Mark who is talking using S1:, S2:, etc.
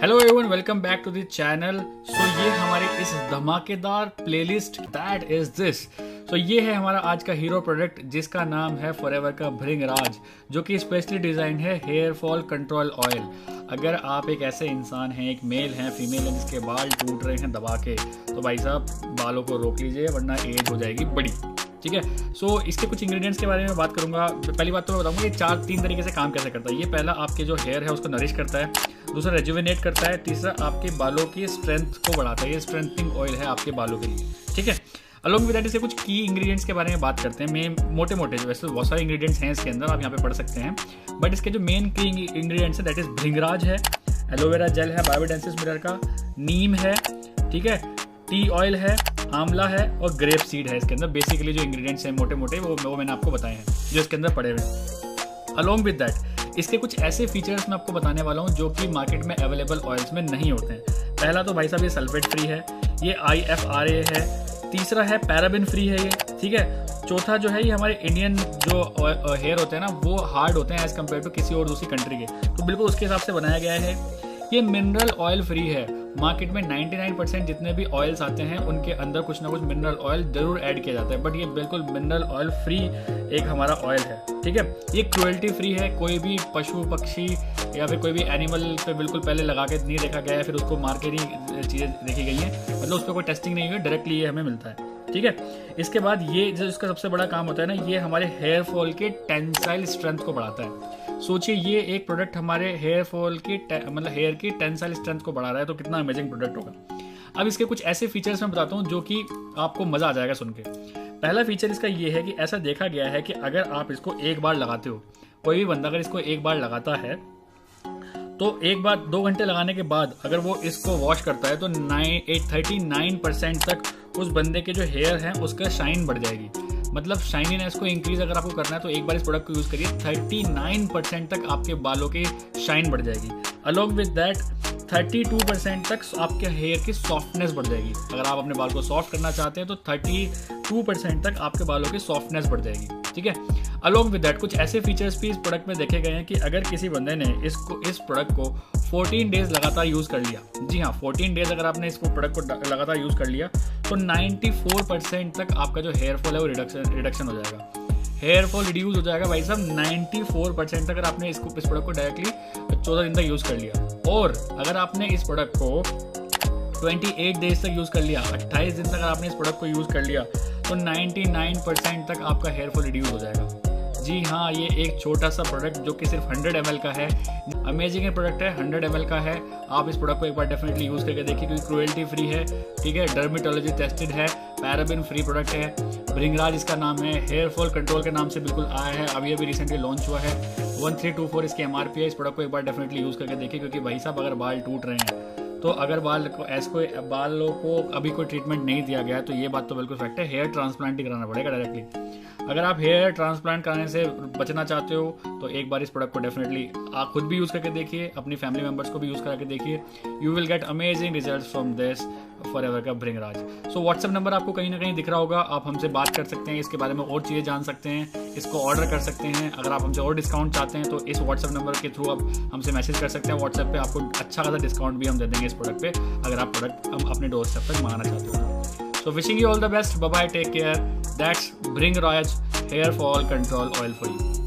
S1: Hello everyone, welcome back to the channel. So ये हमारी इस धमाकेदार playlist that is this. So ये है हमारा आज का हीरो प्रोडक्ट जिसका नाम है फॉरएवर का भृंगराज, जो कि स्पेशली डिज़ाइन है हेयर फॉल कंट्रोल ऑयल। अगर आप एक ऐसे इंसान हैं, एक मेल हैं, फीमेल हैं, जिसके बाल टूट रहे हैं दबा के, तो भाई साहब बालों को रोक लीजिए वरना एज हो जाएगी बड़ी। ठीक है। सो इसके कुछ इंग्रेडिएंट्स के बारे में बात करूंगा। पहली बात तो मैं बताऊंगा ये तीन तरीके से काम कैसे करता है। ये पहला आपके जो हेयर है उसको नरिश करता है, दूसरा रेजुविनेट करता है, तीसरा आपके बालों की स्ट्रेंथ को बढ़ाता है। ये स्ट्रेंथनिंग ऑयल है आपके बालों के लिए। ठीक है। अलॉन्ग विद दैट इसके कुछ की इंग्रेडिएंट्स के बारे में बात करते हैं। मेन मोटे मोटे जो वैसे बहुत सारे इंग्रेडिएंट्स हैं इसके अंदर, आप यहाँ पे पढ़ सकते हैं, बट इसके जो मेन की इंग्रेडिएंट्स है दैट इज भृंगराज है, एलोवेरा जेल है, बायोडेंसिस मिरर का, नीम है, ठीक है, टी ऑयल है, आंवला है और ग्रेप सीड है। इसके अंदर बेसिकली जो इंग्रेडिएंट्स हैं मोटे मोटे वो मैंने आपको बताए हैं जो इसके अंदर पड़े हुए हैं। अलॉन्ग विद दैट इसके कुछ ऐसे फीचर्स मैं आपको बताने वाला हूँ जो कि मार्केट में अवेलेबल ऑयल्स में नहीं होते हैं। पहला तो भाई साहब ये सल्फेट फ्री है, ये IFRA है, तीसरा है पैराबिन फ्री है ये, ठीक है। चौथा जो है ये हमारे इंडियन जो हेयर होते हैं ना वो हार्ड होते हैं एज कम्पेयर टू किसी और दूसरी कंट्री के, तो बिल्कुल उसके हिसाब से बनाया गया है। ये मिनरल ऑयल फ्री है। मार्केट में 99% जितने भी ऑयल्स आते हैं उनके अंदर कुछ ना कुछ मिनरल ऑयल जरूर ऐड किया जाता है, बट ये बिल्कुल मिनरल ऑयल फ्री एक हमारा ऑयल है। ठीक है। ये क्रुएल्टी फ्री है। कोई भी पशु पक्षी या फिर कोई भी एनिमल पे बिल्कुल पहले लगा के नहीं देखा गया है, फिर उसको मार के नहीं चीज़ें देखी गई हैं, मतलब उस पर कोई टेस्टिंग नहीं हुई, डायरेक्टली ये हमें मिलता है। ठीक है। इसके बाद ये जो इसका सबसे बड़ा काम होता है ना, ये हमारे हेयर फॉल के टेंसाइल स्ट्रेंथ को बढ़ाता है। सोचिए ये एक प्रोडक्ट हमारे हेयर फॉल की मतलब हेयर की टेंसाइल स्ट्रेंथ को बढ़ा रहा है, तो कितना अमेजिंग प्रोडक्ट होगा। अब इसके कुछ ऐसे फीचर्स मैं बताता हूँ जो कि आपको मजा आ जाएगा सुन के। पहला फीचर इसका ये है कि ऐसा देखा गया है कि अगर आप इसको एक बार लगाते हो, कोई भी बंदा अगर इसको एक बार लगाता है तो एक बार 2 घंटे लगाने के बाद अगर वो इसको वॉश करता है तो 39% तक उस बंदे के जो हेयर हैं उसका शाइन बढ़ जाएगी। मतलब शाइनीनेस को इंक्रीज अगर आपको करना है तो एक बार इस प्रोडक्ट को यूज करिए, 39% तक आपके बालों की शाइन बढ़ जाएगी। अलॉन्ग विद दैट 32% तक आपके हेयर की सॉफ्टनेस बढ़ जाएगी। अगर आप अपने बाल को सॉफ्ट करना चाहते हैं तो 32% तक आपके बालों की सॉफ्टनेस बढ़ जाएगी। ठीक है। अलॉन्ग विद दैट कुछ ऐसे फीचर्स भी इस प्रोडक्ट में देखे गए हैं कि अगर किसी बंदे ने इस प्रोडक्ट को 14 डेज लगातार यूज कर लिया, जी हाँ 14 डेज अगर आपने इस प्रोडक्ट को लगातार यूज कर लिया तो 94% तक आपका जो हेयर फॉल है वो रिडक्शन हो जाएगा। हेयर फॉल रिड्यूस हो जाएगा भाई साहब 94% अगर आपने इस प्रोडक्ट को डायरेक्टली 14 दिन तक यूज कर लिया। और अगर आपने इस प्रोडक्ट को 28 डेज तक यूज कर लिया, 28 दिन तक अगर आपने इस प्रोडक्ट को यूज कर लिया तो 99% तक आपका हेयर फॉल रिड्यूस हो जाएगा। जी हाँ, ये एक छोटा सा प्रोडक्ट जो कि सिर्फ 100 ml का है, अमेजिंग प्रोडक्ट है, 100 ml का है। आप इस प्रोडक्ट को एक बार डेफिनेटली यूज़ करके देखिए क्योंकि क्रुएल्टी फ्री है, ठीक है, डर्मेटोलॉजी टेस्टेड है, पैराबिन फ्री प्रोडक्ट है, भृंगराज इसका नाम है, हेयर फॉल कंट्रोल के नाम से बिल्कुल आया है, अभी रिसेंटली लॉन्च हुआ है, 1324 इसकी MRP है। इस प्रोडक्ट को एक बार डेफिनेटली यूज़ करके देखिए क्योंकि भाई साहब अगर बाल टूट रहे हैं तो अगर बालों को अभी कोई ट्रीटमेंट नहीं दिया गया है तो ये बात तो बिल्कुल फैक्ट है, हेयर ट्रांसप्लांट ही कराना पड़ेगा डायरेक्टली। अगर आप हेयर ट्रांसप्लांट कराने से बचना चाहते हो तो एक बार इस प्रोडक्ट को डेफिनेटली आप खुद भी यूज़ करके देखिए, अपनी फैमिली मेम्बर्स को भी यूज़ करके देखिए। You will get amazing results from this forever का भृंगराज। सो व्हाट्सएप नंबर आपको कहीं ना कहीं दिख रहा होगा, आप हमसे बात कर सकते हैं, इसके बारे में और चीज़ें जान सकते हैं, इसको ऑर्डर कर सकते हैं। अगर आप हमसे और डिस्काउंट चाहते हैं तो इस व्हाट्सएप नंबर के थ्रू आप हमसे मैसेज कर सकते हैं व्हाट्सएप पे, आपको अच्छा खासा डिस्काउंट भी हम दे देंगे इस प्रोडक्ट पे अगर आप प्रोडक्ट अपने डोर तक मंगाना चाहते हो। So wishing you all the best. Bye bye. Take care. That's Bhringraj Hair Fall Control Oil for you.